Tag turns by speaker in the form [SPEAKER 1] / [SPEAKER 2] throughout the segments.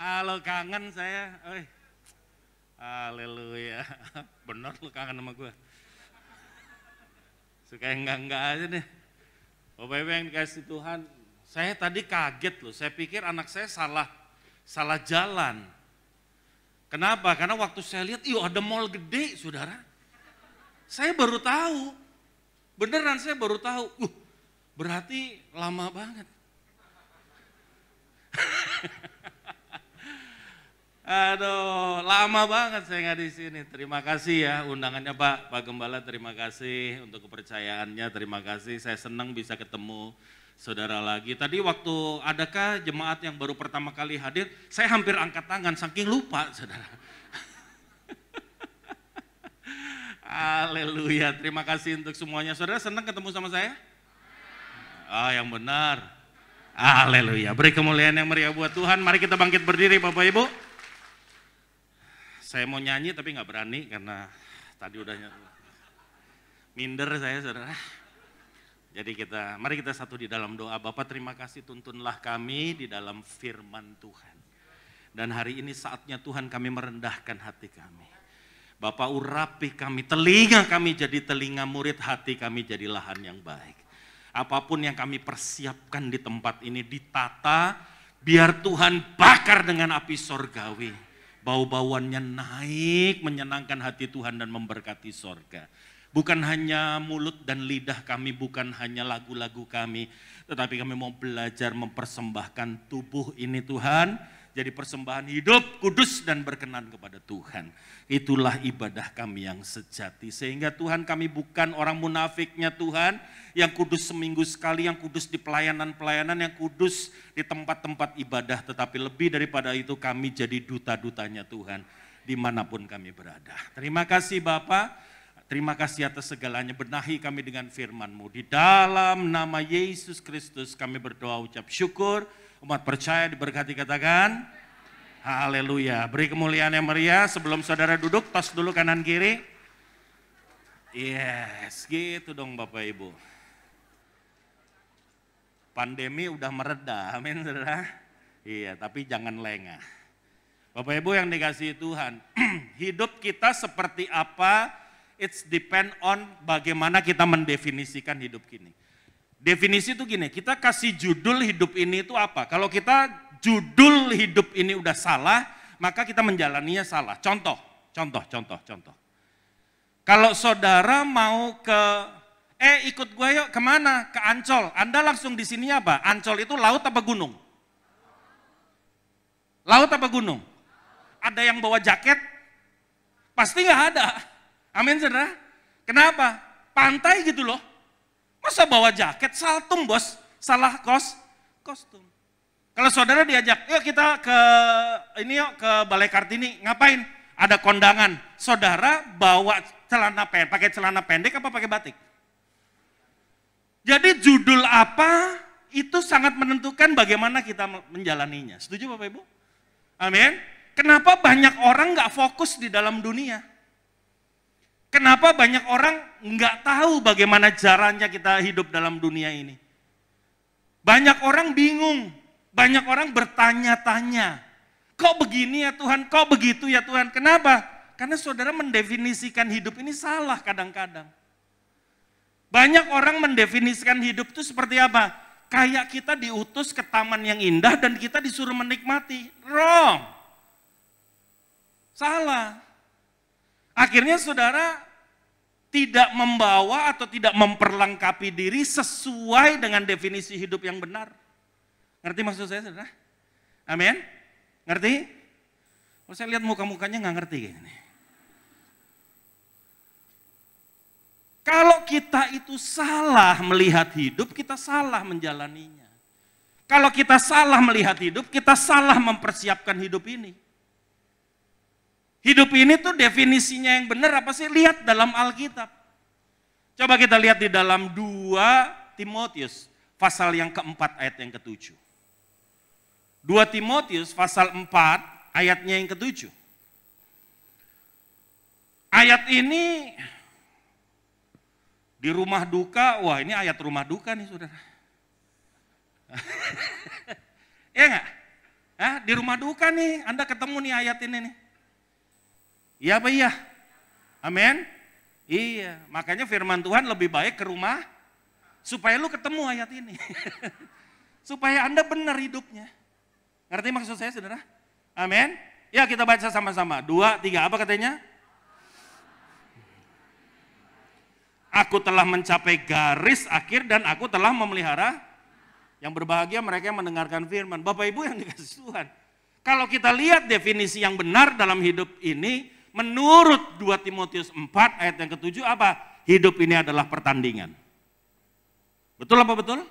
[SPEAKER 1] Halo, kangen saya. Oi. Haleluya. Bener lu kangen sama gue. Suka enggak aja deh. Bapak Ibu yang dikasih Tuhan, saya tadi kaget loh. Saya pikir anak saya salah jalan. Kenapa? Karena waktu saya lihat, ada mall gede, saudara. Saya baru tahu. Beneran saya baru tahu. Berarti lama banget. Aduh, lama banget saya nggak di sini. Terima kasih ya undangannya Pak Gembala, terima kasih untuk kepercayaannya, terima kasih. Saya senang bisa ketemu saudara lagi. Tadi waktu adakah jemaat yang baru pertama kali hadir, saya hampir angkat tangan saking lupa, saudara. Haleluya, terima kasih untuk semuanya. Saudara senang ketemu sama saya? Yang benar. Haleluya, beri kemuliaan yang meriah buat Tuhan. Mari kita bangkit berdiri Bapak Ibu. Saya mau nyanyi tapi nggak berani karena tadi udah minder saya, saudara. Jadi mari kita satu di dalam doa. Bapak terima kasih, tuntunlah kami di dalam firman Tuhan. Dan hari ini saatnya Tuhan kami merendahkan hati kami. Bapak urapi kami, telinga kami jadi telinga murid, hati kami jadi lahan yang baik. Apapun yang kami persiapkan di tempat ini ditata, biar Tuhan bakar dengan api sorgawi. Bau-bauannya naik, menyenangkan hati Tuhan dan memberkati sorga. Bukan hanya mulut dan lidah kami, bukan hanya lagu-lagu kami, tetapi kami mau belajar mempersembahkan tubuh ini Tuhan, jadi persembahan hidup, kudus dan berkenan kepada Tuhan. Itulah ibadah kami yang sejati, sehingga Tuhan kami bukan orang munafiknya Tuhan, yang kudus seminggu sekali, yang kudus di pelayanan-pelayanan, yang kudus di tempat-tempat ibadah, tetapi lebih daripada itu kami jadi duta-dutanya Tuhan, dimanapun kami berada. Terima kasih Bapak, terima kasih atas segalanya, benahi kami dengan firman-Mu. Di dalam nama Yesus Kristus kami berdoa ucap syukur, umat percaya diberkati katakan, haleluya. Beri kemuliaan yang meriah. Sebelum saudara duduk, tos dulu kanan kiri. Yes, gitu dong Bapak Ibu. Pandemi udah mereda, amin saudara. Iya, tapi jangan lengah. Bapak Ibu yang dikasihi Tuhan, hidup kita seperti apa, it's depend on bagaimana kita mendefinisikan hidup ini. Definisi itu gini, kita kasih judul hidup ini itu apa? Kalau kita judul hidup ini udah salah, maka kita menjalaninya salah. Contoh. Kalau saudara mau ikut gue yuk, kemana? Ke Ancol. Anda langsung di sini apa? Ancol itu laut apa gunung? Laut apa gunung? Ada yang bawa jaket? Pasti nggak ada. Amin saudara. Kenapa? Pantai gitu loh. Masa bawa jaket? Saltum bos, salah kostum. Kalau saudara diajak, yuk kita ke Balai Kartini, ngapain? Ada kondangan. Saudara bawa pakai celana pendek apa pakai batik? Jadi judul apa itu sangat menentukan bagaimana kita menjalaninya. Setuju Bapak Ibu? Amin. Kenapa banyak orang nggak fokus di dalam dunia? Kenapa banyak orang nggak tahu bagaimana caranya kita hidup dalam dunia ini? Banyak orang bingung, banyak orang bertanya-tanya. Kok begini ya Tuhan, kok begitu ya Tuhan? Kenapa? Karena saudara mendefinisikan hidup ini salah kadang-kadang. Banyak orang mendefinisikan hidup itu seperti apa? Kayak kita diutus ke taman yang indah dan kita disuruh menikmati. Wrong. Salah. Akhirnya saudara tidak membawa atau tidak memperlengkapi diri sesuai dengan definisi hidup yang benar. Ngerti maksud saya saudara? Amin? Ngerti? Kalau saya lihat muka-mukanya nggak ngerti gini. Kalau kita itu salah melihat hidup, kita salah menjalaninya. Kalau kita salah melihat hidup, kita salah mempersiapkan hidup ini. Hidup ini tuh definisinya yang benar apa sih? Lihat dalam Alkitab. Coba kita lihat di dalam 2 Timotius pasal yang keempat ayat yang ke-7. 2 Timotius pasal 4 ayatnya yang ke-7. Ayat ini di rumah duka, wah ini ayat rumah duka nih saudara. Iya enggak? di rumah duka nih, Anda ketemu nih ayat ini nih. Iya apa iya? Amin? Iya, makanya firman Tuhan lebih baik ke rumah, supaya lu ketemu ayat ini. Supaya Anda benar hidupnya. Ngerti maksud saya saudara? Amin? Ya kita baca sama-sama, 2, 3, apa katanya? Aku telah mencapai garis akhir dan aku telah memelihara. Yang berbahagia mereka yang mendengarkan firman. Bapak Ibu yang dikasih Tuhan. Kalau kita lihat definisi yang benar dalam hidup ini, menurut 2 Timotius 4 ayat yang ke-7 apa? Hidup ini adalah pertandingan. Betul apa betul?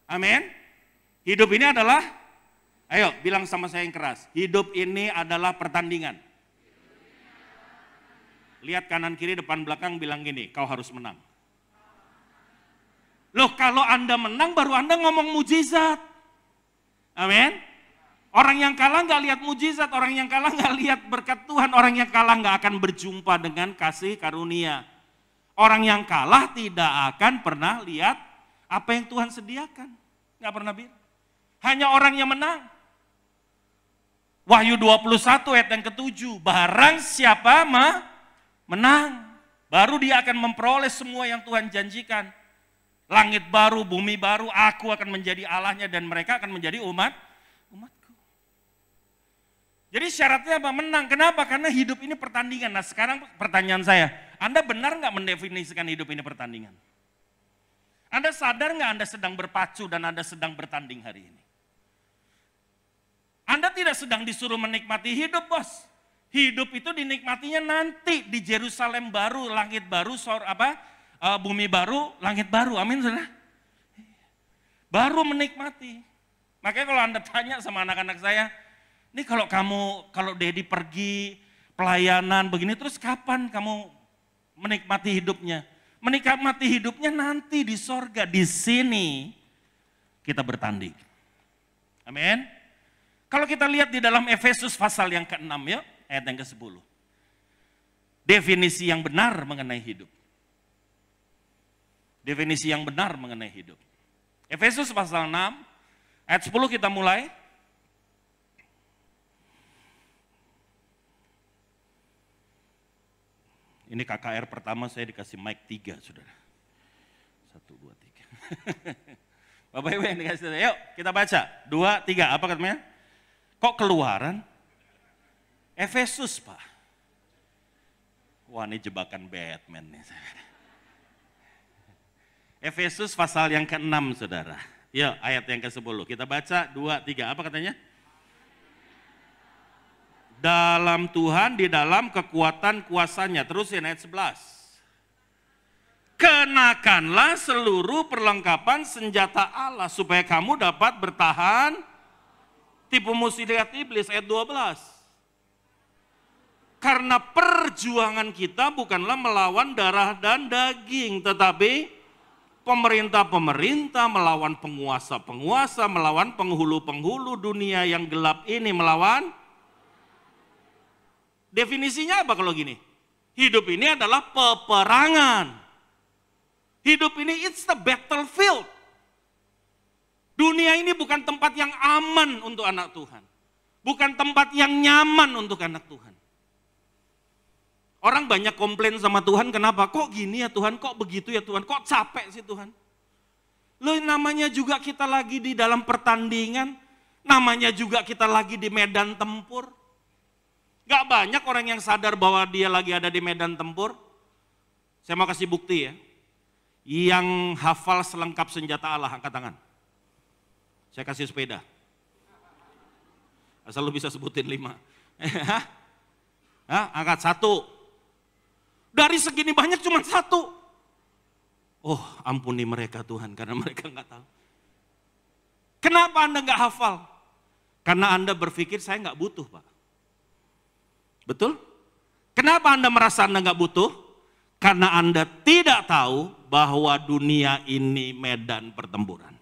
[SPEAKER 1] Amin. Hidup ini adalah, ayo bilang sama saya yang keras. Hidup ini adalah pertandingan. Lihat kanan kiri depan belakang bilang gini, kau harus menang. Loh kalau Anda menang baru Anda ngomong mujizat. Amin. Orang yang kalah nggak lihat mujizat, orang yang kalah nggak lihat berkat Tuhan, orang yang kalah nggak akan berjumpa dengan kasih karunia. Orang yang kalah tidak akan pernah lihat apa yang Tuhan sediakan. Nggak pernah bilang. Hanya orang yang menang. Wahyu 21 ayat yang ke-7, barang siapa menang, baru dia akan memperoleh semua yang Tuhan janjikan. Langit baru, bumi baru, aku akan menjadi Allahnya dan mereka akan menjadi umatku. Jadi syaratnya apa? Menang. Kenapa? Karena hidup ini pertandingan. Nah sekarang pertanyaan saya, Anda benar nggak mendefinisikan hidup ini pertandingan? Anda sadar nggak Anda sedang berpacu dan Anda sedang bertanding hari ini? Anda tidak sedang disuruh menikmati hidup, bos. Hidup itu dinikmatinya nanti di Yerusalem baru, langit baru, bumi baru, langit baru. Amin, saudara. Baru menikmati. Makanya kalau Anda tanya sama anak-anak saya, ini kalau Dedi pergi pelayanan begini, terus kapan kamu menikmati hidupnya? Menikmati hidupnya nanti di sorga, di sini kita bertanding. Amin. Kalau kita lihat di dalam Efesus pasal yang ke-6 ya, ayat yang ke-10. Definisi yang benar mengenai hidup. Definisi yang benar mengenai hidup. Efesus pasal 6, ayat 10 kita mulai. Ini KKR pertama saya dikasih mic 3, saudara. 1, 2, 3. Bapak Ibu yang dikasih, yuk kita baca. 2, 3, apa katanya? Kok Keluaran? Efesus, Pak. Wah, ini jebakan Batman nih. Efesus pasal yang ke-6, saudara. Ya, ayat yang ke-10. Kita baca 2, 3. Apa katanya? Dalam Tuhan, di dalam kekuatan kuasanya. Terusin ayat 11. Kenakanlah seluruh perlengkapan senjata Allah supaya kamu dapat bertahan tipu muslihat iblis, ayat 12. Karena perjuangan kita bukanlah melawan darah dan daging, tetapi pemerintah-pemerintah, melawan penguasa-penguasa, melawan penghulu-penghulu dunia yang gelap ini, melawan. Definisinya apa kalau gini? Hidup ini adalah peperangan. Hidup ini it's the battlefield. Dunia ini bukan tempat yang aman untuk anak Tuhan. Bukan tempat yang nyaman untuk anak Tuhan. Orang banyak komplain sama Tuhan, kenapa? Kok gini ya Tuhan, kok begitu ya Tuhan, kok capek sih Tuhan? Loh namanya juga kita lagi di dalam pertandingan, namanya juga kita lagi di medan tempur. Gak banyak orang yang sadar bahwa dia lagi ada di medan tempur. Saya mau kasih bukti ya. Yang hafal selengkap senjata Allah, angkat tangan. Saya kasih sepeda. Asal lu bisa sebutin 5. Angkat 1. Dari segini banyak cuma 1. Oh ampuni mereka Tuhan, karena mereka nggak tahu. Kenapa Anda nggak hafal? Karena Anda berpikir saya nggak butuh, Pak. Betul? Kenapa Anda merasa Anda nggak butuh? Karena Anda tidak tahu bahwa dunia ini medan pertempuran.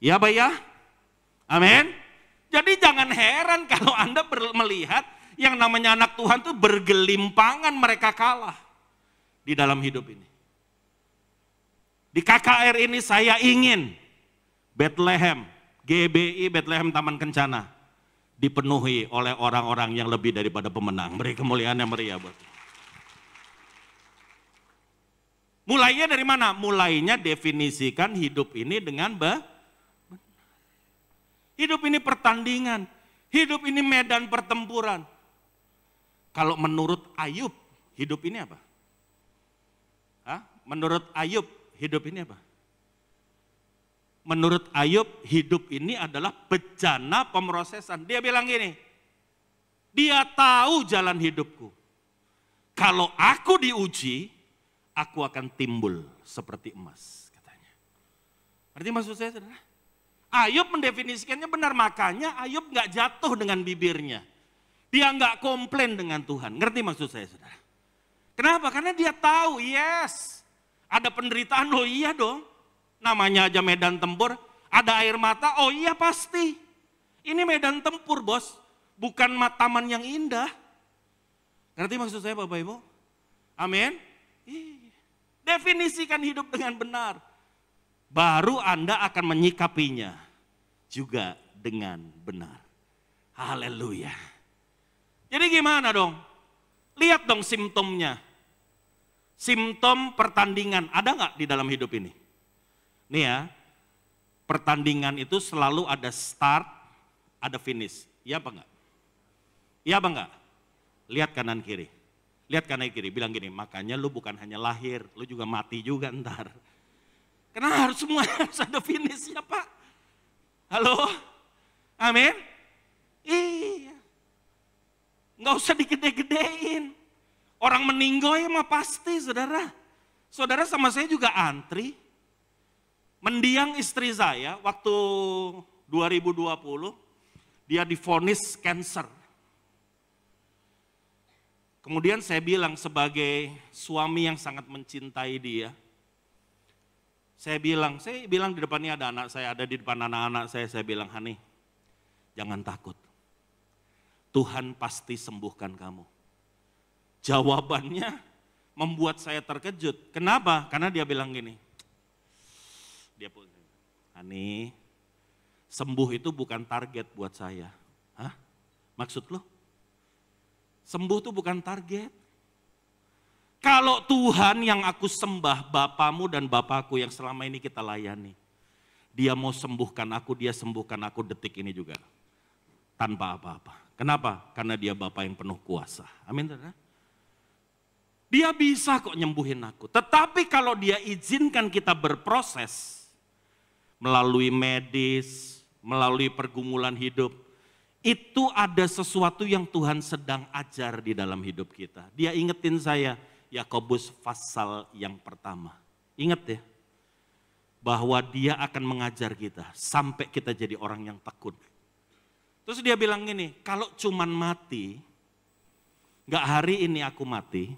[SPEAKER 1] Ya Pak ya? Amin. Jadi jangan heran kalau Anda melihat yang namanya anak Tuhan itu bergelimpangan, mereka kalah di dalam hidup ini. Di KKR ini saya ingin Bethlehem, GBI Bethlehem Taman Kencana dipenuhi oleh orang-orang yang lebih daripada pemenang. Beri kemuliaan yang meriah buat. Mulainya dari mana? Mulainya definisikan hidup ini dengan hidup ini pertandingan, hidup ini medan pertempuran. Kalau menurut Ayub, hidup ini apa? Menurut Ayub, hidup ini apa? Menurut Ayub, hidup ini adalah bejana pemrosesan. Dia bilang gini, dia tahu jalan hidupku. Kalau aku diuji, aku akan timbul seperti emas, katanya. Arti maksud saya, saudara? Ayub mendefinisikannya benar, makanya Ayub gak jatuh dengan bibirnya. Dia gak komplain dengan Tuhan. Ngerti maksud saya, saudara? Kenapa? Karena dia tahu, yes, ada penderitaan, oh iya dong. Namanya aja medan tempur, ada air mata, oh iya pasti. Ini medan tempur, bos, bukan taman yang indah. Ngerti maksud saya, Bapak Ibu? Amin. Definisikan hidup dengan benar. Baru Anda akan menyikapinya juga dengan benar. Haleluya. Jadi gimana dong? Lihat dong simptomnya. Simptom pertandingan ada nggak di dalam hidup ini? Nih ya, pertandingan itu selalu ada start, ada finish. Iya apa enggak? Iya apa enggak? Lihat kanan kiri. Lihat kanan kiri, bilang gini, makanya lu bukan hanya lahir, lu juga mati juga ntar. Karena harus semua harus ada finishnya, Pak. Halo? Amin? Iya. Nggak usah digede-gedein. Orang meninggoy mah pasti, saudara. Saudara sama saya juga antri. Mendiang istri saya waktu 2020, dia divonis kanker. Kemudian saya bilang sebagai suami yang sangat mencintai dia, saya bilang di depannya ada anak saya, ada di depan anak-anak saya bilang, Hani, jangan takut. Tuhan pasti sembuhkan kamu. Jawabannya membuat saya terkejut. Kenapa? Karena dia bilang gini, dia pun, Hani, sembuh itu bukan target buat saya. Hah? Maksud lo? Sembuh itu bukan target. Kalau Tuhan yang aku sembah, Bapamu dan Bapakku yang selama ini kita layani, dia mau sembuhkan aku, dia sembuhkan aku detik ini juga. Tanpa apa-apa. Kenapa? Karena dia Bapa yang penuh kuasa. Amin, saudara. Dia bisa kok nyembuhin aku. Tetapi kalau dia izinkan kita berproses, melalui medis, melalui pergumulan hidup, itu ada sesuatu yang Tuhan sedang ajar di dalam hidup kita. Dia ingetin saya, Yakobus pasal yang pertama. Ingat ya, bahwa dia akan mengajar kita sampai kita jadi orang yang tekun. Terus dia bilang gini, kalau cuman mati, gak hari ini aku mati,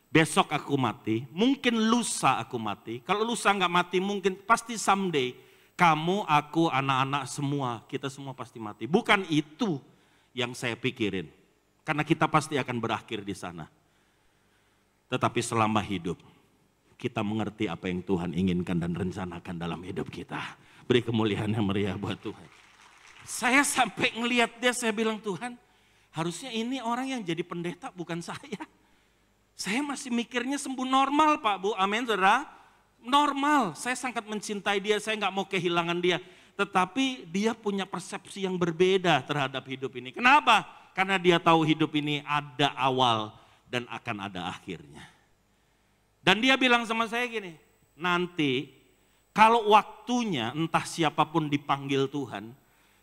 [SPEAKER 1] besok aku mati, mungkin lusa aku mati. Kalau lusa gak mati mungkin pasti someday. Kamu, aku, anak-anak semua, kita semua pasti mati. Bukan itu yang saya pikirin. Karena kita pasti akan berakhir di sana. Tetapi selama hidup, kita mengerti apa yang Tuhan inginkan dan rencanakan dalam hidup kita. Beri kemuliaan yang meriah buat Tuhan. Saya sampai ngelihat dia, saya bilang, Tuhan, harusnya ini orang yang jadi pendeta bukan saya. Saya masih mikirnya sembuh normal, Pak, Bu. Amin, saudara. Normal, saya sangat mencintai dia, saya nggak mau kehilangan dia. Tetapi dia punya persepsi yang berbeda terhadap hidup ini. Kenapa? Karena dia tahu hidup ini ada awal dan akan ada akhirnya. Dan dia bilang sama saya gini, nanti kalau waktunya entah siapapun dipanggil Tuhan,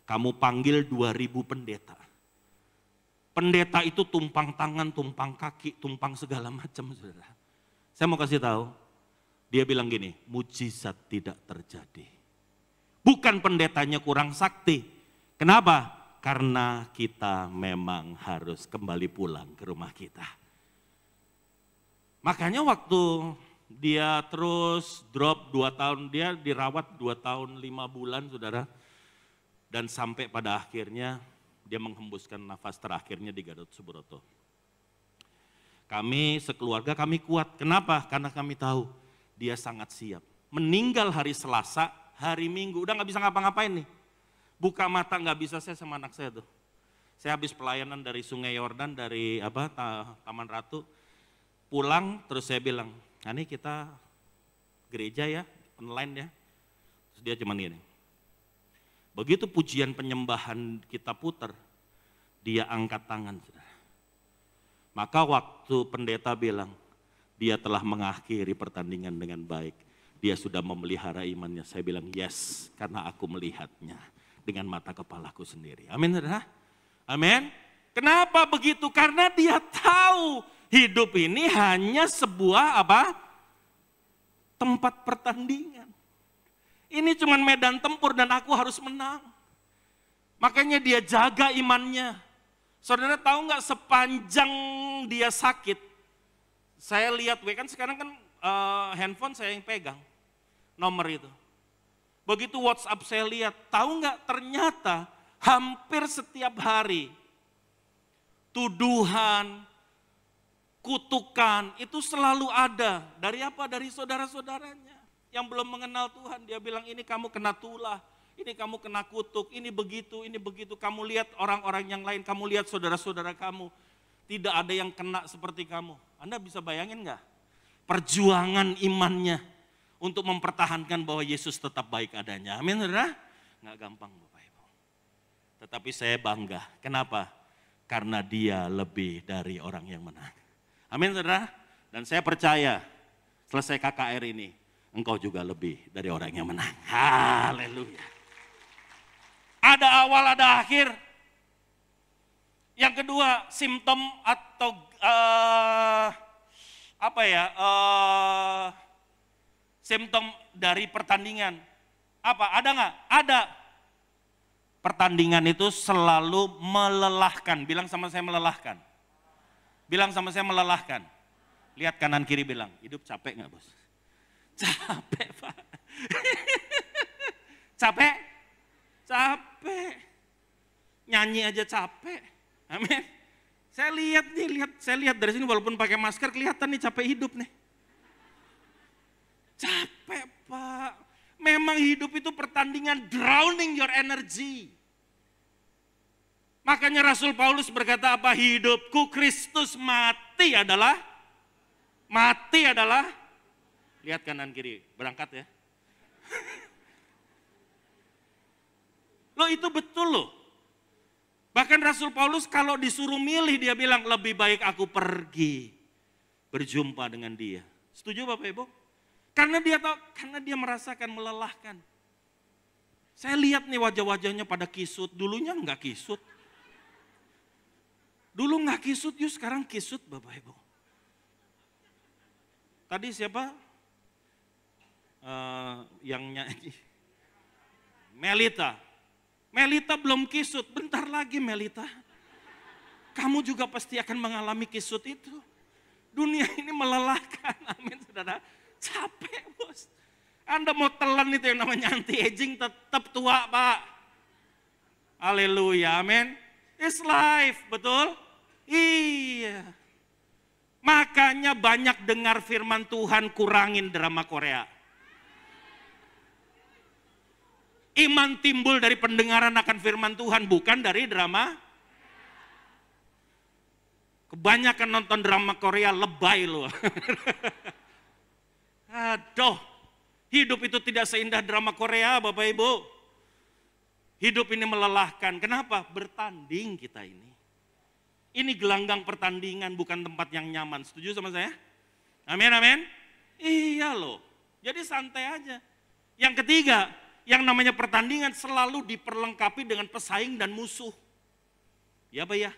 [SPEAKER 1] kamu panggil 2000 pendeta. Pendeta itu tumpang tangan, tumpang kaki, tumpang segala macam, saudara. Saya mau kasih tahu, dia bilang gini, mujizat tidak terjadi. Bukan pendetanya kurang sakti. Kenapa? Karena kita memang harus kembali pulang ke rumah kita. Makanya waktu dia terus drop 2 tahun, dia dirawat 2 tahun 5 bulan, saudara. Dan sampai pada akhirnya dia menghembuskan nafas terakhirnya di Gatot Subroto. Kami sekeluarga kami kuat. Kenapa? Karena kami tahu dia sangat siap. Meninggal hari Selasa, hari Minggu, udah gak bisa ngapa-ngapain nih. Buka mata nggak bisa saya sama anak saya tuh. Saya habis pelayanan dari Sungai Yordan, dari Taman Ratu, pulang terus saya bilang, nah ini kita gereja ya, online ya. Terus dia cuman gini, begitu pujian penyembahan kita putar, dia angkat tangan. Maka waktu pendeta bilang, dia telah mengakhiri pertandingan dengan baik. Dia sudah memelihara imannya. Saya bilang yes, karena aku melihatnya dengan mata kepalaku sendiri. Amin, saudara. Amin. Kenapa begitu? Karena dia tahu hidup ini hanya sebuah tempat pertandingan. Ini cuma medan tempur dan aku harus menang. Makanya dia jaga imannya. Saudara tahu nggak, sepanjang dia sakit, saya lihat, kan sekarang kan handphone saya yang pegang nomor itu. Begitu WhatsApp saya lihat, tahu nggak, ternyata hampir setiap hari tuduhan, kutukan itu selalu ada. Dari apa? Dari saudara-saudaranya yang belum mengenal Tuhan. Dia bilang, ini kamu kena tulah, ini kamu kena kutuk, ini begitu, ini begitu. Kamu lihat orang-orang yang lain, kamu lihat saudara-saudara kamu, tidak ada yang kena seperti kamu. Anda bisa bayangin nggak? Perjuangan imannya untuk mempertahankan bahwa Yesus tetap baik adanya. Amin, saudara? Nggak gampang Bapak Ibu. Tetapi saya bangga. Kenapa? Karena dia lebih dari orang yang menang. Amin, saudara? Dan saya percaya selesai KKR ini, engkau juga lebih dari orang yang menang. Haleluya. Ada awal, ada akhir. Yang kedua, simptom atau simptom dari pertandingan. Apa? Ada nggak? Ada. Pertandingan itu selalu melelahkan. Bilang sama saya melelahkan. Bilang sama saya melelahkan. Lihat kanan kiri bilang, hidup capek nggak bos? Capek Pak. Capek? Capek. Nyanyi aja capek. Amin. Saya lihat dari sini walaupun pakai masker kelihatan nih capek hidup nih. Capek Pak. Memang hidup itu pertandingan, drowning your energy. Makanya Rasul Paulus berkata apa? Hidupku Kristus, mati adalah lihat kanan kiri, berangkat ya. Loh itu betul loh. Bahkan Rasul Paulus kalau disuruh milih dia bilang lebih baik aku pergi berjumpa dengan dia. Setuju Bapak Ibu? Karena dia tahu, karena dia merasakan melelahkan. Saya lihat nih wajah-wajahnya pada kisut, dulunya enggak kisut. Dulu enggak kisut, yuk sekarang kisut Bapak Ibu. Tadi siapa? Yang nyanyi? Melita. Melita belum kisut, bentar lagi Melita. Kamu juga pasti akan mengalami kisut itu. Dunia ini melelahkan, amin saudara. Capek bos. Anda mau telan itu yang namanya anti-aging tetap tua Pak. Haleluya, amin. It's life, betul? Iya. Makanya banyak dengar firman Tuhan, kurangin drama Korea. Iman timbul dari pendengaran akan firman Tuhan, bukan dari drama. Kebanyakan nonton drama Korea lebay loh. Aduh, hidup itu tidak seindah drama Korea Bapak Ibu. Hidup ini melelahkan. Kenapa? Bertanding kita ini. Ini gelanggang pertandingan, bukan tempat yang nyaman. Setuju sama saya? Amin, amin. Iya loh. Jadi santai aja. Yang ketiga, yang namanya pertandingan selalu diperlengkapi dengan pesaing dan musuh. Ya Pak ya?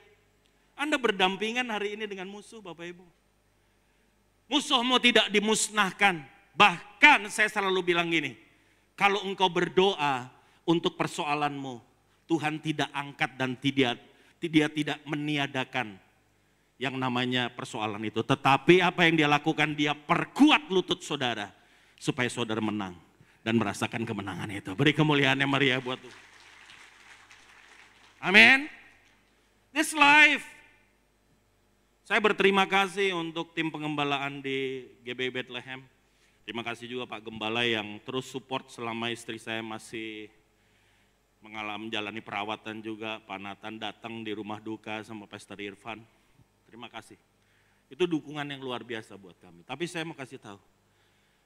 [SPEAKER 1] Anda berdampingan hari ini dengan musuh Bapak Ibu. Musuhmu tidak dimusnahkan. Bahkan saya selalu bilang gini, kalau engkau berdoa untuk persoalanmu, Tuhan tidak angkat dan dia tidak meniadakan yang namanya persoalan itu. Tetapi apa yang dia lakukan, dia perkuat lutut saudara supaya saudara menang dan merasakan kemenangan itu. Beri kemuliaannya Maria buat Tuhan. Amin. This life. Saya berterima kasih untuk tim pengembalaan di GBI Bethlehem. Terima kasih juga Pak Gembala yang terus support selama istri saya masih menjalani perawatan juga. Pak Nathan datang di rumah duka sama Pastor Irfan. Terima kasih. Itu dukungan yang luar biasa buat kami. Tapi saya mau kasih tahu,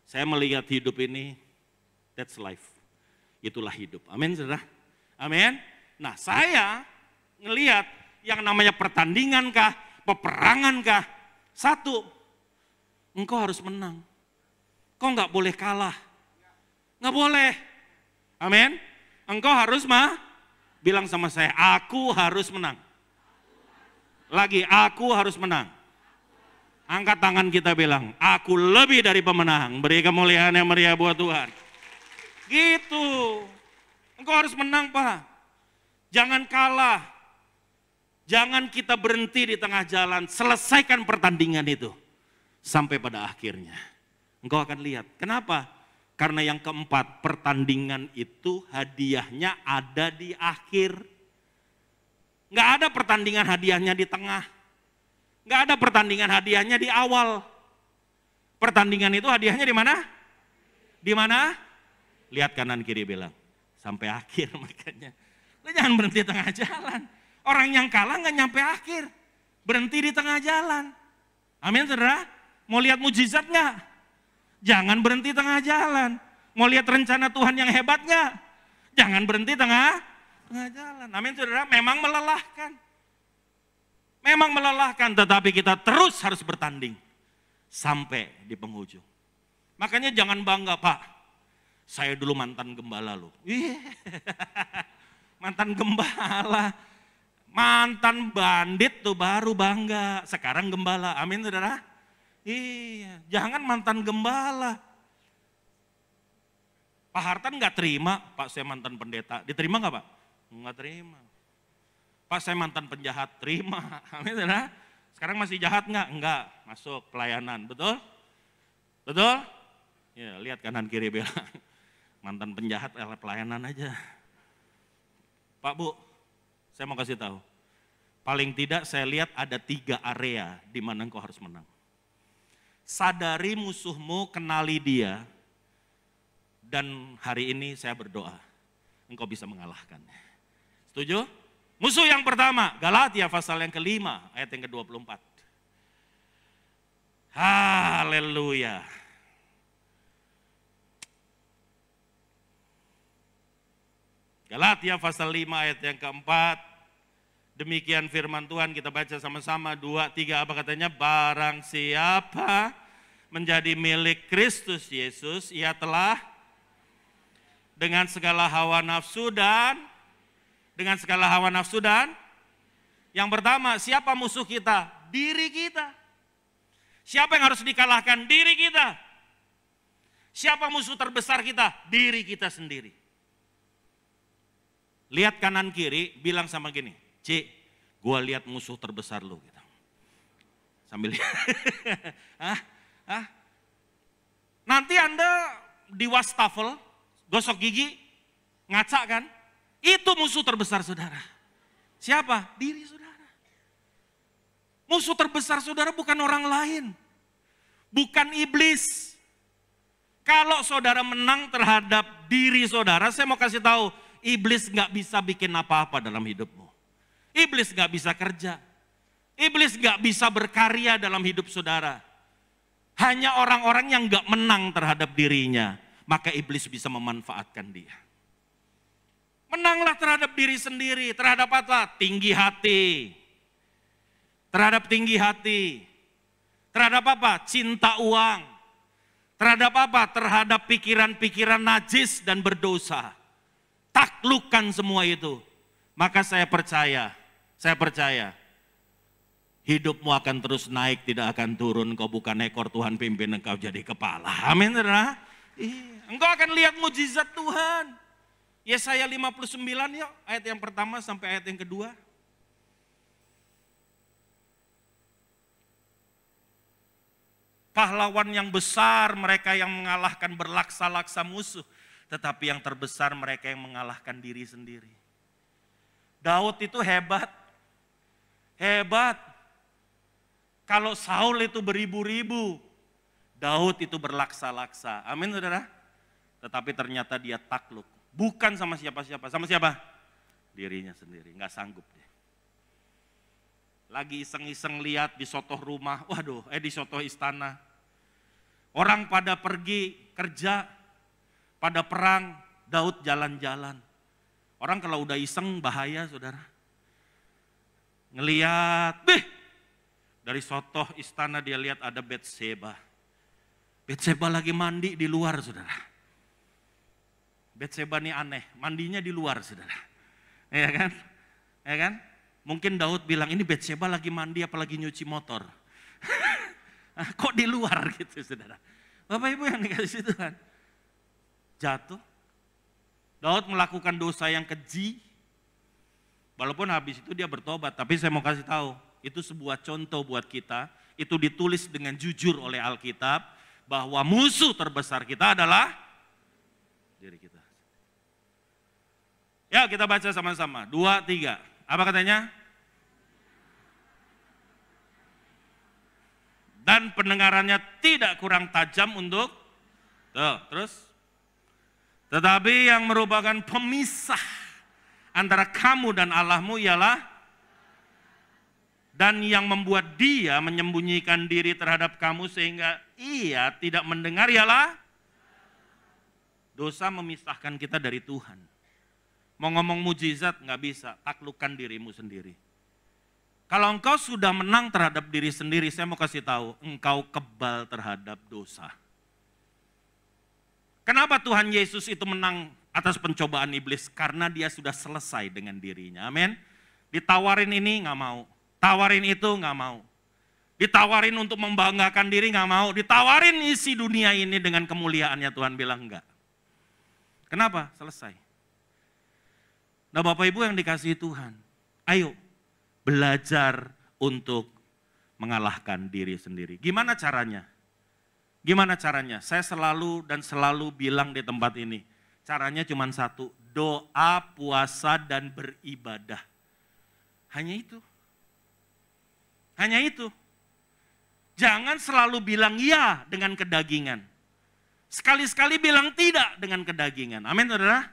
[SPEAKER 1] saya melihat hidup ini, that's life. Itulah hidup. Amin, saudara. Amin. Nah, saya ngelihat yang namanya pertandingan kah, peperangan kah, satu, engkau harus menang. Kau nggak boleh kalah. Nggak boleh. Amin. Engkau harus bilang sama saya, aku harus menang. Lagi, aku harus menang. Angkat tangan kita bilang, aku lebih dari pemenang. Beri kemuliaan yang meriah buat Tuhan. Gitu. Engkau harus menang, Pak. Jangan kalah. Jangan kita berhenti di tengah jalan. Selesaikan pertandingan itu. Sampai pada akhirnya. Engkau akan lihat. Kenapa? Karena yang keempat, pertandingan itu hadiahnya ada di akhir. Nggak ada pertandingan hadiahnya di tengah. Nggak ada pertandingan hadiahnya di awal. Pertandingan itu hadiahnya di mana? Di mana? Lihat kanan kiri bilang, sampai akhir makanya. Lu jangan berhenti tengah jalan. Orang yang kalah nggak nyampe akhir. Berhenti di tengah jalan. Amin, saudara? Mau lihat mujizat nggak? Jangan berhenti tengah jalan. Mau lihat rencana Tuhan yang hebat nggak? Jangan berhenti tengah jalan. Amin, saudara? Memang melelahkan. Memang melelahkan, tetapi kita terus harus bertanding. Sampai di penghujung. Makanya jangan bangga, Pak. Saya dulu mantan gembala loh. Mantan gembala. Mantan bandit tuh baru bangga. Sekarang gembala. Amin, saudara? Iya, jangan mantan gembala. Pak Hartan nggak terima, Pak saya mantan pendeta. Diterima nggak Pak? Nggak terima. Pak saya mantan penjahat, terima. Amin, saudara? Sekarang masih jahat nggak? Enggak, masuk pelayanan, betul? Betul? Ya, lihat kanan kiri bilang, mantan penjahat pelayanan aja. Pak Bu, saya mau kasih tahu. Paling tidak saya lihat ada 3 area di mana engkau harus menang. Sadari musuhmu, kenali dia. Dan hari ini saya berdoa, engkau bisa mengalahkannya. Setuju? Musuh yang pertama, Galatia pasal yang ke-5, ayat yang ke-24. Haleluya. Galatia pasal 5 ayat yang ke-4. Demikian firman Tuhan, kita baca sama-sama 2, 3, apa katanya? Barang siapa menjadi milik Kristus Yesus, ia telah dengan segala hawa nafsu dan yang pertama, siapa musuh kita? Diri kita. Siapa yang harus dikalahkan? Diri kita. Siapa musuh terbesar kita? Diri kita sendiri. Lihat kanan kiri, bilang sama gini, Ci, gua lihat musuh terbesar lu. Gitu. Sambil lihat. Nanti Anda di wastafel, gosok gigi, ngaca kan? Itu musuh terbesar saudara. Siapa? Diri saudara. Musuh terbesar saudara bukan orang lain. Bukan iblis. Kalau saudara menang terhadap diri saudara, saya mau kasih tahu, iblis gak bisa bikin apa-apa dalam hidupmu. Iblis gak bisa kerja. Iblis gak bisa berkarya dalam hidup saudara. Hanya orang-orang yang gak menang terhadap dirinya, maka iblis bisa memanfaatkan dia. Menanglah terhadap diri sendiri, terhadap apa? Tinggi hati. Terhadap tinggi hati. Terhadap apa? Cinta uang. Terhadap apa? Terhadap pikiran-pikiran najis dan berdosa. Taklukkan semua itu. Maka saya percaya, hidupmu akan terus naik, tidak akan turun. Kau bukan ekor, Tuhan pimpin engkau jadi kepala. Amin, saudara. Engkau akan lihat mujizat Tuhan. Yesaya 59 yuk, ayat yang pertama sampai ayat yang kedua. Pahlawan yang besar mereka yang mengalahkan berlaksa-laksa musuh. Tetapi yang terbesar mereka yang mengalahkan diri sendiri. Daud itu hebat. Hebat. Kalau Saul itu beribu-ribu, Daud itu berlaksa-laksa. Amin, saudara. Tetapi ternyata dia takluk Bukan sama siapa-siapa, sama siapa? Dirinya sendiri, nggak sanggup dia. Lagi iseng-iseng lihat di sotoh rumah, di sotoh istana. Orang pada pergi kerja, pada perang, Daud jalan-jalan. Orang kalau udah iseng bahaya saudara. Ngeliat, dari sotoh istana dia lihat ada Batseba. Batseba lagi mandi di luar saudara. Batseba ini aneh, mandinya di luar saudara. Ya kan? Ya kan? Mungkin Daud bilang, ini Batseba lagi mandi apalagi nyuci motor. Kok di luar gitu saudara. Bapak Ibu yang dikasih Tuhan. Jatuh. Daud melakukan dosa yang keji. Walaupun habis itu dia bertobat. Tapi saya mau kasih tahu. Itu sebuah contoh buat kita. Itu ditulis dengan jujur oleh Alkitab. Bahwa musuh terbesar kita adalah diri kita. Ya kita baca sama-sama. 2, 3. Apa katanya? Dan pendengarannya tidak kurang tajam untuk, terus. Tetapi yang merupakan pemisah antara kamu dan Allahmu ialah, dan yang membuat dia menyembunyikan diri terhadap kamu sehingga ia tidak mendengar ialah, dosa memisahkan kita dari Tuhan. Mau ngomong mujizat nggak bisa, taklukkan dirimu sendiri. Kalau engkau sudah menang terhadap diri sendiri, saya mau kasih tahu, engkau kebal terhadap dosa. Kenapa Tuhan Yesus itu menang atas pencobaan iblis? Karena dia sudah selesai dengan dirinya, amin. Ditawarin ini nggak mau, tawarin itu nggak mau. Ditawarin untuk membanggakan diri nggak mau, ditawarin isi dunia ini dengan kemuliaannya, Tuhan bilang enggak. Kenapa? Selesai. Nah Bapak Ibu yang dikasihi Tuhan, ayo belajar untuk mengalahkan diri sendiri. Gimana caranya? Gimana caranya? Saya selalu bilang di tempat ini, caranya cuma satu, doa, puasa, dan beribadah. Hanya itu. Hanya itu. Jangan selalu bilang ya dengan kedagingan. Sekali-sekali bilang tidak dengan kedagingan. Amin saudara?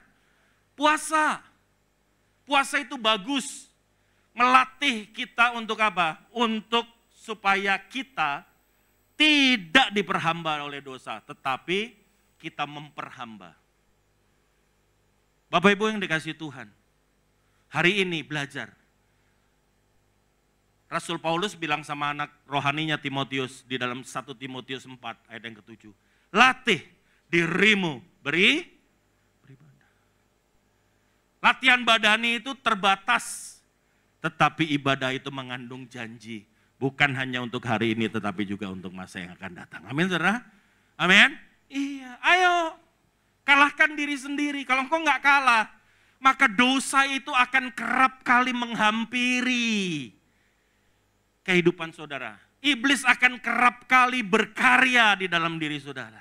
[SPEAKER 1] Puasa. Puasa itu bagus, melatih kita untuk apa? Untuk supaya kita tidak diperhamba oleh dosa, tetapi kita memperhamba. Bapak Ibu yang dikasihi Tuhan, hari ini belajar. Rasul Paulus bilang sama anak rohaninya Timotius di dalam 1 Timotius 4 ayat yang ke-7. Latih dirimu beribadah. Latihan badani itu terbatas, tetapi ibadah itu mengandung janji. Bukan hanya untuk hari ini, tetapi juga untuk masa yang akan datang. Amin, saudara? Amin? Iya, ayo kalahkan diri sendiri. Kalau engkau nggak kalah, maka dosa itu akan kerap kali menghampiri kehidupan saudara. Iblis akan kerap kali berkarya di dalam diri saudara.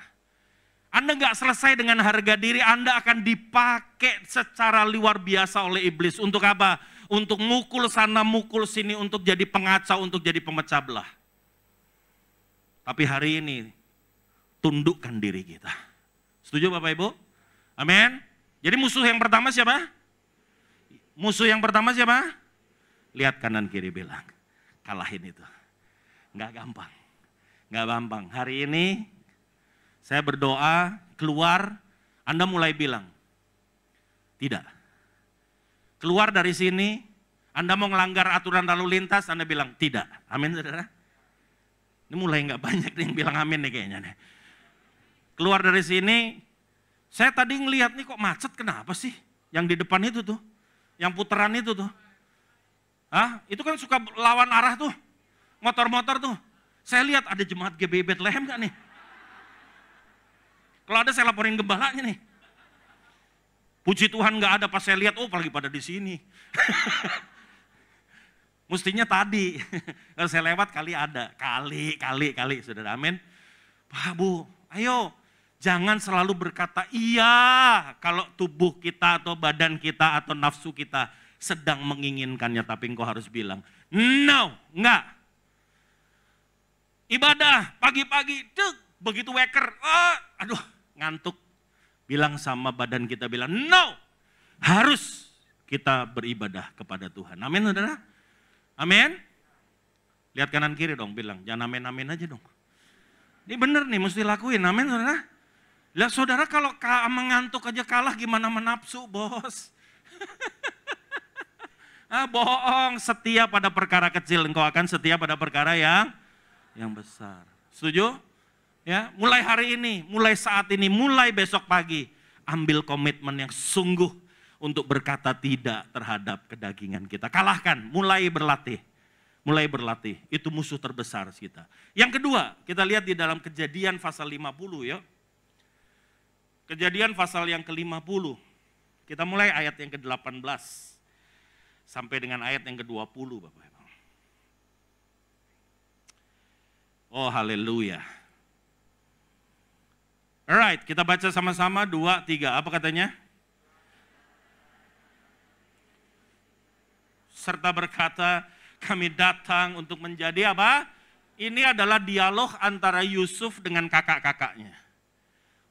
[SPEAKER 1] Anda nggak selesai dengan harga diri, Anda akan dipakai secara luar biasa oleh iblis. Untuk apa? Untuk mukul sana, mukul sini, untuk jadi pengacau, untuk jadi pemecah belah. Tapi hari ini, tundukkan diri kita. Setuju Bapak Ibu? Amin. Jadi musuh yang pertama siapa? Musuh yang pertama siapa? Lihat kanan kiri bilang, kalahin itu. Nggak gampang. Nggak gampang. Hari ini, saya berdoa, keluar, Anda mulai bilang, tidak. Keluar dari sini, Anda mau melanggar aturan lalu lintas, Anda bilang, tidak. Amin, saudara? Ini mulai nggak banyak yang bilang amin nih kayaknya. Nih. Keluar dari sini, saya tadi ngelihat nih kok macet, kenapa sih? Yang di depan itu tuh, yang putaran itu tuh. Itu kan suka lawan arah tuh, motor-motor tuh. Saya lihat ada jemaat GBI Bethlehem gak nih? Kalau ada saya laporin gembalanya nih. Puji Tuhan nggak ada, pas saya lihat, oh apalagi pada di sini. Mestinya tadi, kalau saya lewat kali ada, kali, saudara, amin. Pak Bu, ayo jangan selalu berkata iya kalau tubuh kita atau badan kita atau nafsu kita sedang menginginkannya, tapi engkau harus bilang, no, enggak. Ibadah pagi-pagi, begitu weker, aduh ngantuk, Bilang sama badan kita, bilang no, harus kita beribadah kepada Tuhan. Amin saudara? Amin? Lihat kanan kiri dong, bilang jangan amin-amin aja dong. Ini bener nih, mesti lakuin, amin saudara? Lihat saudara kalau mengantuk aja kalah gimana menapsu bos. Bohong, setia pada perkara kecil, engkau akan setia pada perkara yang besar. Setuju? Ya, mulai hari ini, mulai saat ini, mulai besok pagi, ambil komitmen yang sungguh untuk berkata tidak terhadap kedagingan kita. Kalahkan, mulai berlatih. Mulai berlatih, itu musuh terbesar kita. Yang kedua, kita lihat di dalam Kejadian pasal 50 ya. Kejadian pasal yang ke-50. Kita mulai ayat yang ke-18 sampai dengan ayat yang ke-20 Bapak Ibu. Oh haleluya. Alright, kita baca sama-sama 2, 3. Apa katanya? Serta berkata, kami datang untuk menjadi apa? Ini adalah dialog antara Yusuf dengan kakak-kakaknya.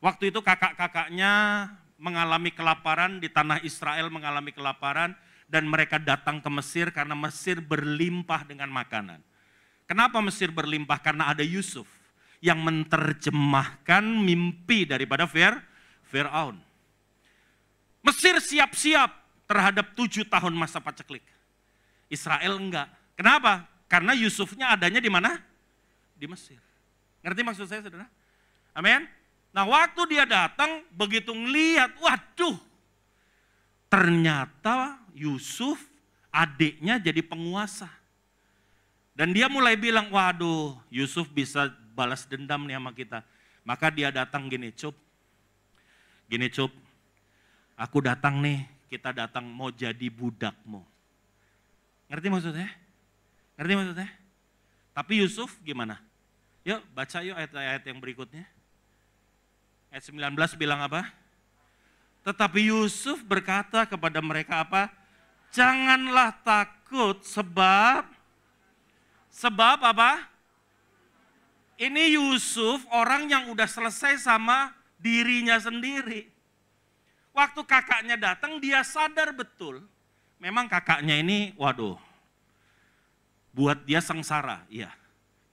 [SPEAKER 1] Waktu itu kakak-kakaknya mengalami kelaparan di tanah Israel, mengalami kelaparan dan mereka datang ke Mesir karena Mesir berlimpah dengan makanan. Kenapa Mesir berlimpah? Karena ada Yusuf yang menerjemahkan mimpi daripada Firaun. Mesir siap-siap terhadap 7 tahun masa paceklik. Israel enggak. Kenapa? Karena Yusufnya adanya di mana? Di Mesir. Ngerti maksud saya saudara? Amin. Nah waktu dia datang, begitu ngelihat, waduh, ternyata Yusuf adiknya jadi penguasa. Dan dia mulai bilang, waduh Yusuf bisa balas dendam nih sama kita. Maka dia datang gini, Cup, aku datang nih, kita datang mau jadi budakmu. Ngerti maksudnya? Ngerti maksudnya? Tapi Yusuf gimana? Yuk baca yuk ayat-ayat yang berikutnya. Ayat 19 bilang apa? Tetapi Yusuf berkata kepada mereka apa? Janganlah takut sebab apa? Ini Yusuf orang yang udah selesai sama dirinya sendiri. Waktu kakaknya datang dia sadar betul. Memang kakaknya ini waduh. Buat dia sengsara, iya.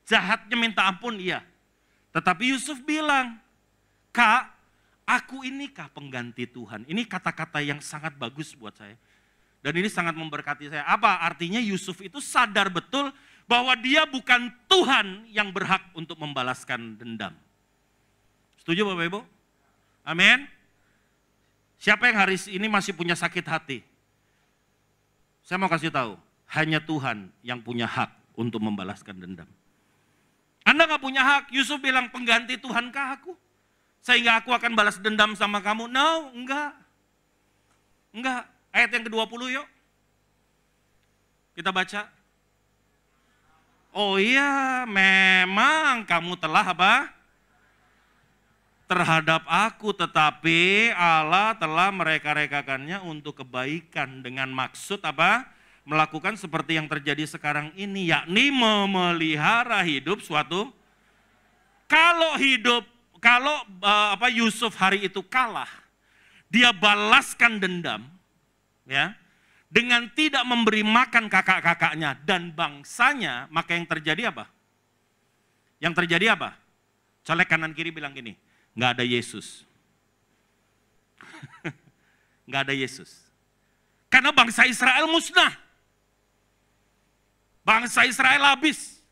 [SPEAKER 1] Jahatnya minta ampun, iya. Tetapi Yusuf bilang, Kak, aku inikah pengganti Tuhan? Ini kata-kata yang sangat bagus buat saya. Dan ini sangat memberkati saya. Apa artinya Yusuf itu sadar betul bahwa dia bukan Tuhan yang berhak untuk membalaskan dendam. Setuju Bapak Ibu? Amin. Siapa yang hari ini masih punya sakit hati? Saya mau kasih tahu, hanya Tuhan yang punya hak untuk membalaskan dendam. Anda gak punya hak. Yusuf bilang, pengganti Tuhankah aku? Sehingga aku akan balas dendam sama kamu. No, enggak. Enggak. Ayat yang ke-20 yuk. Kita baca. Oh iya, memang kamu telah apa? Terhadap aku, tetapi Allah telah mereka-rekakannya untuk kebaikan dengan maksud apa? Melakukan seperti yang terjadi sekarang ini, yakni memelihara hidup suatu. Kalau Yusuf hari itu kalah, dia balaskan dendam, ya. Dengan tidak memberi makan kakak-kakaknya dan bangsanya, maka yang terjadi apa? Yang terjadi apa? Colek kanan kiri bilang gini, nggak ada Yesus. Nggak ada Yesus. Karena bangsa Israel musnah. Bangsa Israel habis.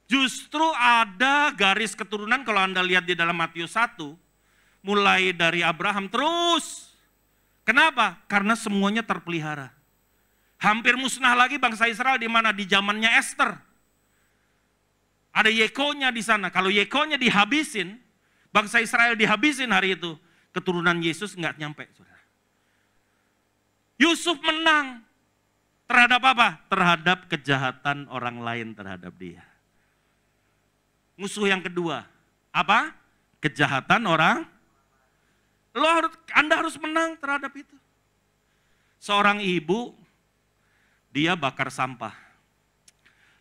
[SPEAKER 1] Justru ada garis keturunan kalau Anda lihat di dalam Matius 1, mulai dari Abraham terus. Kenapa? Karena semuanya terpelihara. Hampir musnah lagi bangsa Israel di mana? Di zamannya Esther. Ada Yekonya di sana. Kalau Yekonya dihabisin, bangsa Israel dihabisin hari itu, keturunan Yesus nggak nyampe. Yusuf menang. Terhadap apa? Terhadap kejahatan orang lain terhadap dia. Musuh yang kedua, apa? Kejahatan orang. Anda harus menang terhadap itu. Seorang ibu, dia bakar sampah.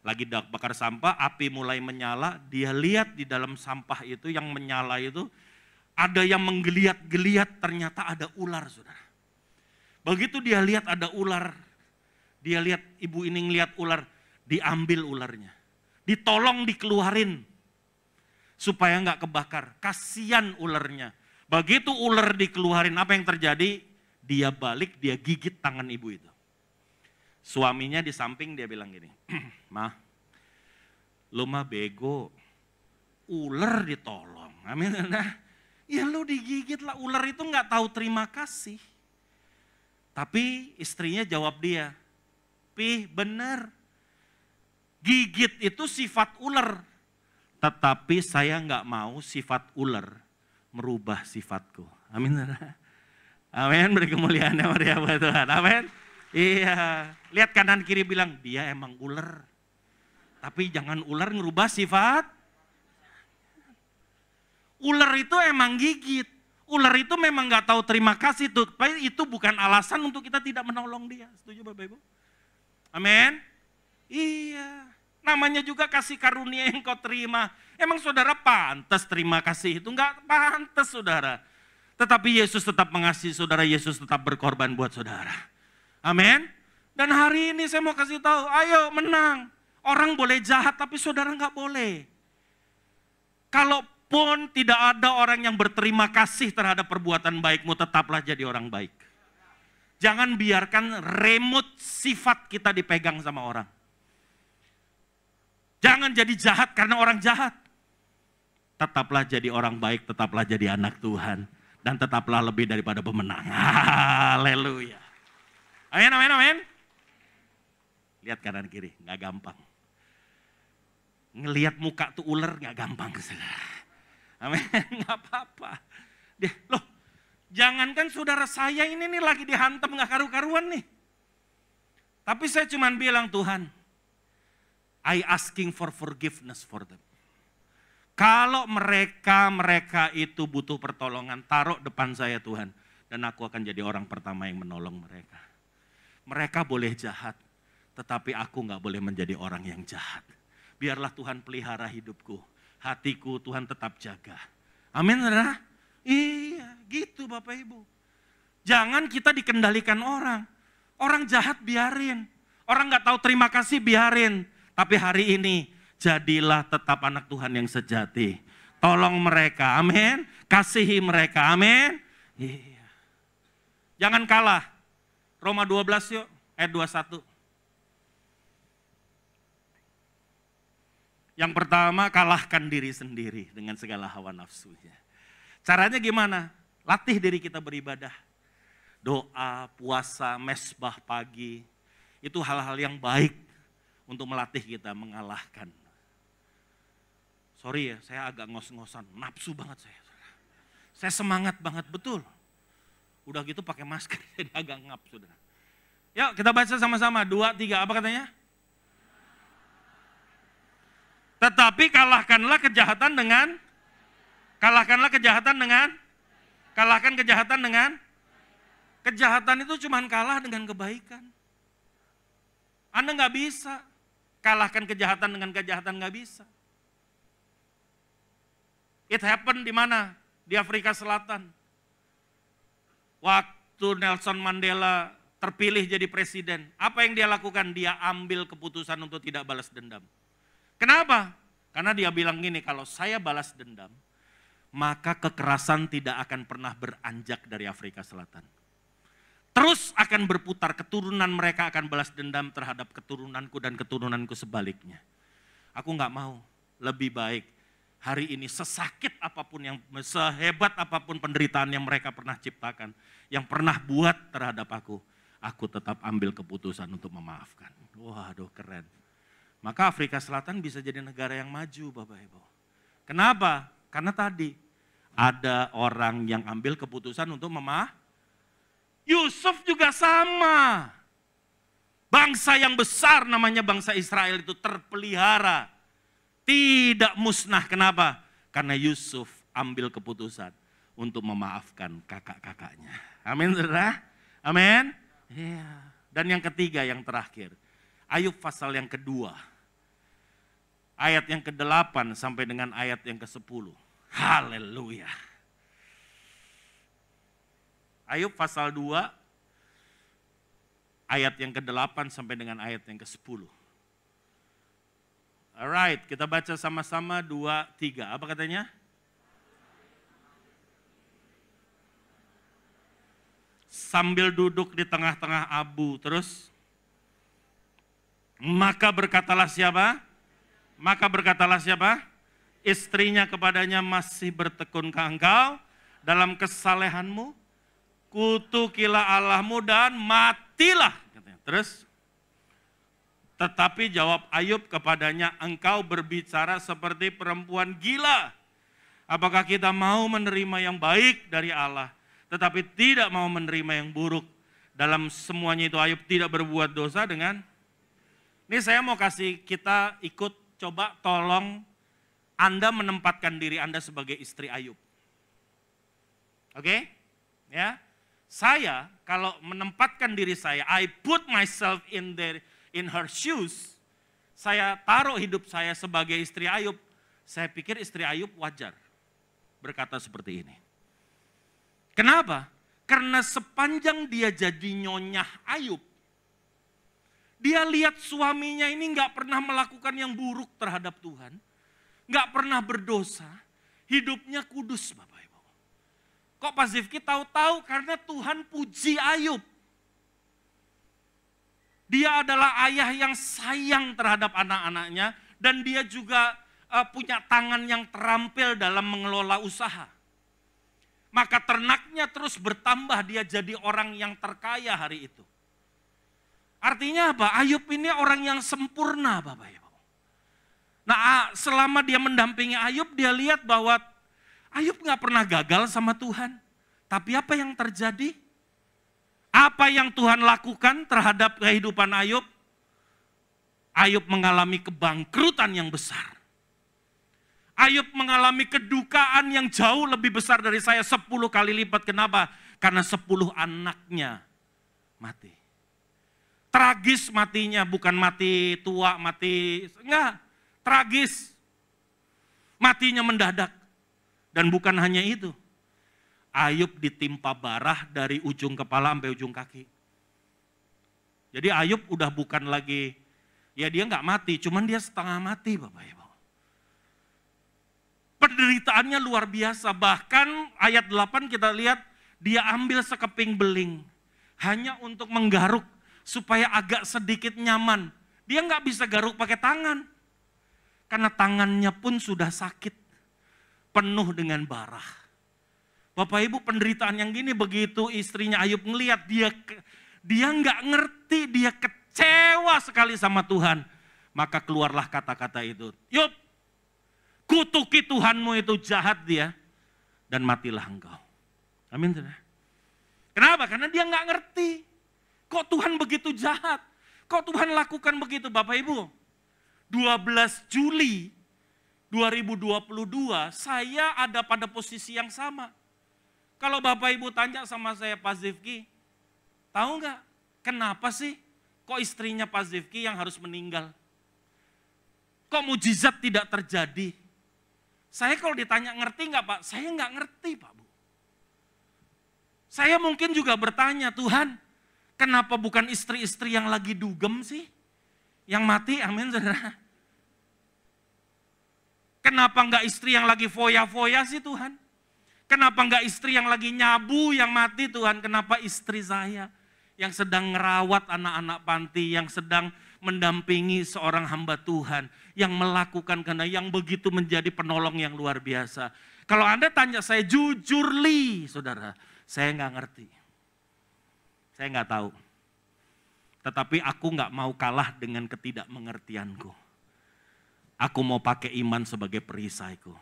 [SPEAKER 1] Lagi bakar sampah, api mulai menyala, dia lihat di dalam sampah itu yang menyala itu Ada yang menggeliat-geliat, ternyata ada ular, saudara. Begitu dia lihat ada ular, dia lihat ibu ini ngelihat ular, diambil ularnya. Ditolong dikeluarin supaya nggak kebakar. Kasihan ularnya. Begitu ular dikeluarin, apa yang terjadi? Dia balik, dia gigit tangan ibu itu. Suaminya di samping dia bilang gini, "Mah, lu mah bego, ular ditolong." Amin. Nah, ya lu digigit lah, ular itu nggak tahu terima kasih. Tapi istrinya jawab dia, "Pi, bener. Gigit itu sifat ular. Tetapi saya nggak mau sifat ular merubah sifatku." Amin. Amin, beri kemuliaan ya buat Tuhan. Amin. Iya, lihat kanan kiri bilang, dia emang ular. Tapi jangan ular ngerubah sifat. Ular itu emang gigit. Ular itu memang nggak tahu terima kasih tuh. Tapi itu bukan alasan untuk kita tidak menolong dia. Setuju Bapak Ibu? Amin. Iya. Namanya juga kasih karunia yang kau terima. Emang saudara pantas terima kasih itu? Enggak pantas saudara. Tetapi Yesus tetap mengasihi saudara. Yesus tetap berkorban buat saudara. Amin. Dan hari ini saya mau kasih tahu, ayo menang. Orang boleh jahat tapi saudara nggak boleh. Kalaupun tidak ada orang yang berterima kasih terhadap perbuatan baikmu, tetaplah jadi orang baik. Jangan biarkan remote sifat kita dipegang sama orang. Jangan jadi jahat karena orang jahat. Tetaplah jadi orang baik, tetaplah jadi anak Tuhan. Dan tetaplah lebih daripada pemenang. Haleluya. Amin, amin, amin. Lihat kanan kiri, gak gampang. Ngelihat muka tuh ular gak gampang. Amin, gak apa-apa. Loh, jangankan saudara saya ini nih lagi dihantam gak karu-karuan nih. Tapi saya cuma bilang, Tuhan, I asking for forgiveness for them. Kalau mereka itu butuh pertolongan, taruh depan saya Tuhan. Dan aku akan jadi orang pertama yang menolong mereka. Mereka boleh jahat, tetapi aku gak boleh menjadi orang yang jahat. Biarlah Tuhan pelihara hidupku, hatiku Tuhan tetap jaga. Amin, saudara? Iya, gitu Bapak Ibu. Jangan kita dikendalikan orang. Orang jahat biarin. Orang gak tahu terima kasih biarin. Tapi hari ini jadilah tetap anak Tuhan yang sejati. Tolong mereka, amin. Kasihi mereka, amin. Iya. Jangan kalah. Roma 12 yuk, ayat 21. Yang pertama, kalahkan diri sendiri dengan segala hawa nafsunya. Caranya gimana? Latih diri kita beribadah. Doa, puasa, mesbah pagi. Itu hal-hal yang baik untuk melatih kita mengalahkan. Sorry ya, saya agak ngos-ngosan. Nafsu banget saya. Saya semangat banget, betul. Udah gitu pakai masker, jadi agak ngap, saudara. Yuk kita baca sama-sama, 2, 3, apa katanya? Tetapi kalahkan kejahatan dengan, kejahatan itu cuma kalah dengan kebaikan. Anda nggak bisa kalahkan kejahatan dengan kejahatan, nggak bisa. It happened di mana? Di Afrika Selatan. Waktu Nelson Mandela terpilih jadi presiden, apa yang dia lakukan? Dia ambil keputusan untuk tidak balas dendam. Kenapa? Karena dia bilang gini, kalau saya balas dendam, maka kekerasan tidak akan pernah beranjak dari Afrika Selatan. Terus akan berputar, keturunan mereka akan balas dendam terhadap keturunanku dan keturunanku sebaliknya. Aku nggak mau, lebih baik hari ini sesakit apapun, sehebat apapun penderitaan yang mereka pernah ciptakan, yang pernah buat terhadap aku tetap ambil keputusan untuk memaafkan. Waduh, keren. Maka Afrika Selatan bisa jadi negara yang maju, Bapak Ibu. Kenapa? Karena tadi ada orang yang ambil keputusan untuk memaafkan. Yusuf juga sama. Bangsa yang besar namanya bangsa Israel itu terpelihara. Tidak musnah. Kenapa? Karena Yusuf ambil keputusan untuk memaafkan kakak-kakaknya. Amin, saudara? Amin? Iya. Dan yang ketiga, yang terakhir. Ayub pasal yang kedua. Ayat yang ke-8 sampai dengan ayat yang ke-10. Haleluya. Ayub pasal 2, ayat yang ke-8 sampai dengan ayat yang ke-10. Alright, kita baca sama-sama 2, 3. Apa katanya? Sambil duduk di tengah-tengah abu, terus maka berkatalah siapa? Istrinya kepadanya, masih bertekunkah engkau dalam kesalehanmu? Kutukilah Allahmu dan matilah. Terus, tetapi jawab Ayub kepadanya, engkau berbicara seperti perempuan gila. Apakah kita mau menerima yang baik dari Allah, tetapi tidak mau menerima yang buruk? Dalam semuanya itu Ayub tidak berbuat dosa dengan. Ini saya mau kasih kita ikut, coba tolong Anda menempatkan diri Anda sebagai istri Ayub. Oke? Ya. Saya kalau menempatkan diri saya, I put myself in her shoes, saya taruh hidup saya sebagai istri Ayub, saya pikir istri Ayub wajar berkata seperti ini. Kenapa? Karena sepanjang dia jadi nyonyah Ayub, dia lihat suaminya ini nggak pernah melakukan yang buruk terhadap Tuhan, nggak pernah berdosa, hidupnya kudus, Bapak Ibu. Kok Pak Zifki tahu-tahu? Karena Tuhan puji Ayub. Dia adalah ayah yang sayang terhadap anak-anaknya, dan dia juga punya tangan yang terampil dalam mengelola usaha. Maka ternaknya terus bertambah, dia jadi orang yang terkaya hari itu. Artinya apa? Ayub ini orang yang sempurna, Bapak Ibu. Nah, selama dia mendampingi Ayub, dia lihat bahwa Ayub gak pernah gagal sama Tuhan. Tapi apa yang terjadi? Apa yang Tuhan lakukan terhadap kehidupan Ayub? Ayub mengalami kebangkrutan yang besar. Ayub mengalami kedukaan yang jauh lebih besar dari saya 10 kali lipat. Kenapa? Karena 10 anaknya mati. Tragis matinya, bukan mati tua, enggak, tragis. Matinya mendadak. Dan bukan hanya itu, Ayub ditimpa barah dari ujung kepala sampai ujung kaki. Jadi Ayub udah bukan lagi, ya dia nggak mati, cuman dia setengah mati, Bapak Ibu. Penderitaannya luar biasa, bahkan ayat 8 kita lihat, dia ambil sekeping beling, hanya untuk menggaruk, supaya agak sedikit nyaman. Dia nggak bisa garuk pakai tangan, karena tangannya pun sudah sakit, penuh dengan barah. Bapak Ibu, penderitaan yang gini, begitu istrinya Ayub ngelihat, dia nggak ngerti, dia kecewa sekali sama Tuhan. Maka keluarlah kata-kata itu, Yub, kutuki Tuhanmu itu jahat dia, dan matilah engkau. Amin. Kenapa? Karena dia nggak ngerti. Kok Tuhan begitu jahat? Kok Tuhan lakukan begitu, Bapak Ibu? 12 Juli 2022, saya ada pada posisi yang sama. Kalau Bapak Ibu tanya sama saya, Pak Zifki, tahu nggak kenapa sih kok istrinya Pak Zifki yang harus meninggal? Kok mujizat tidak terjadi? Saya kalau ditanya ngerti nggak Pak? Saya nggak ngerti Pak Bu. Saya mungkin juga bertanya, Tuhan, kenapa bukan istri-istri yang lagi dugem sih yang mati? Amin, saudara. Kenapa enggak istri yang lagi foya-foya sih Tuhan? Kenapa enggak istri yang lagi nyabu yang mati Tuhan? Kenapa istri saya yang sedang ngerawat anak-anak panti, yang sedang mendampingi seorang hamba Tuhan, yang melakukan karena yang begitu menjadi penolong yang luar biasa. Kalau Anda tanya saya jujur saudara, saya enggak ngerti. Saya enggak tahu. Tetapi aku enggak mau kalah dengan ketidakmengertianku. Aku mau pakai iman sebagai perisaiku.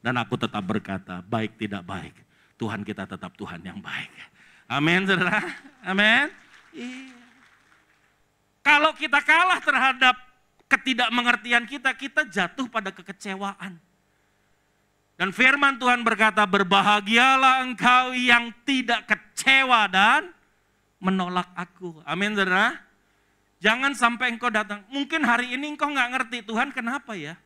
[SPEAKER 1] Dan aku tetap berkata, baik tidak baik, Tuhan kita tetap Tuhan yang baik. Amin, saudara. Amin. Iya. Kalau kita kalah terhadap ketidakmengertian kita, kita jatuh pada kekecewaan. Dan firman Tuhan berkata, berbahagialah engkau yang tidak kecewa dan menolak aku. Amin, saudara. Jangan sampai engkau datang, mungkin hari ini engkau nggak ngerti, Tuhan kenapa ya?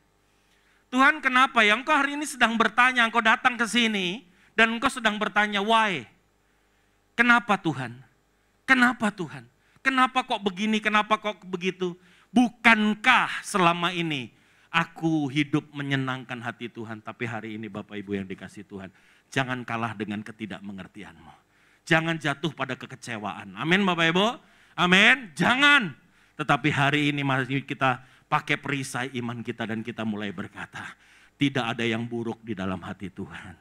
[SPEAKER 1] Tuhan kenapa ya? Engkau hari ini sedang bertanya, engkau datang ke sini, dan engkau sedang bertanya why? Kenapa Tuhan? Kenapa Tuhan? Kenapa kok begini, kenapa kok begitu? Bukankah selama ini aku hidup menyenangkan hati Tuhan, tapi hari ini Bapak Ibu yang dikasih Tuhan, jangan kalah dengan ketidakmengertianmu. Jangan jatuh pada kekecewaan. Amin Bapak Ibu? Amin. Jangan. Tetapi hari ini mari kita pakai perisai iman kita dan kita mulai berkata, tidak ada yang buruk di dalam hati Tuhan.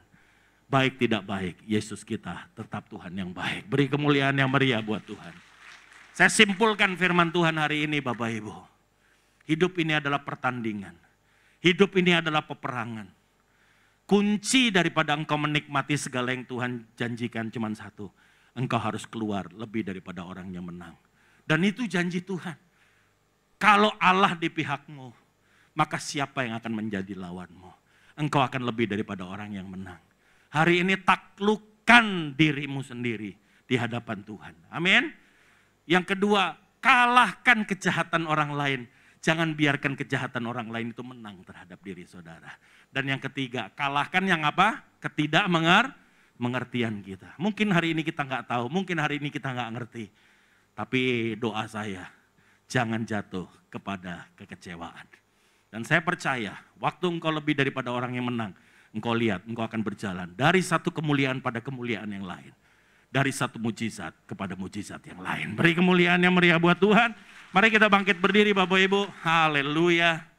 [SPEAKER 1] Baik tidak baik, Yesus kita tetap Tuhan yang baik. Beri kemuliaan yang meriah buat Tuhan. Saya simpulkan firman Tuhan hari ini Bapak Ibu. Hidup ini adalah pertandingan. Hidup ini adalah peperangan. Kunci daripada engkau menikmati segala yang Tuhan janjikan cuma satu. Engkau harus keluar lebih daripada orang yang menang. Dan itu janji Tuhan. Kalau Allah di pihakmu, maka siapa yang akan menjadi lawanmu? Engkau akan lebih daripada orang yang menang. Hari ini taklukkan dirimu sendiri di hadapan Tuhan. Amin. Yang kedua, kalahkan kejahatan orang lain. Jangan biarkan kejahatan orang lain itu menang terhadap diri saudara. Dan yang ketiga, kalahkan yang apa? Ketidakmengertian kita. Mungkin hari ini kita nggak tahu, mungkin hari ini kita nggak ngerti. Tapi doa saya, jangan jatuh kepada kekecewaan. Dan saya percaya, waktu engkau lebih daripada orang yang menang, engkau lihat, engkau akan berjalan dari satu kemuliaan pada kemuliaan yang lain. Dari satu mujizat kepada mujizat yang lain. Beri kemuliaan yang meriah buat Tuhan. Mari kita bangkit berdiri Bapak Ibu. Haleluya.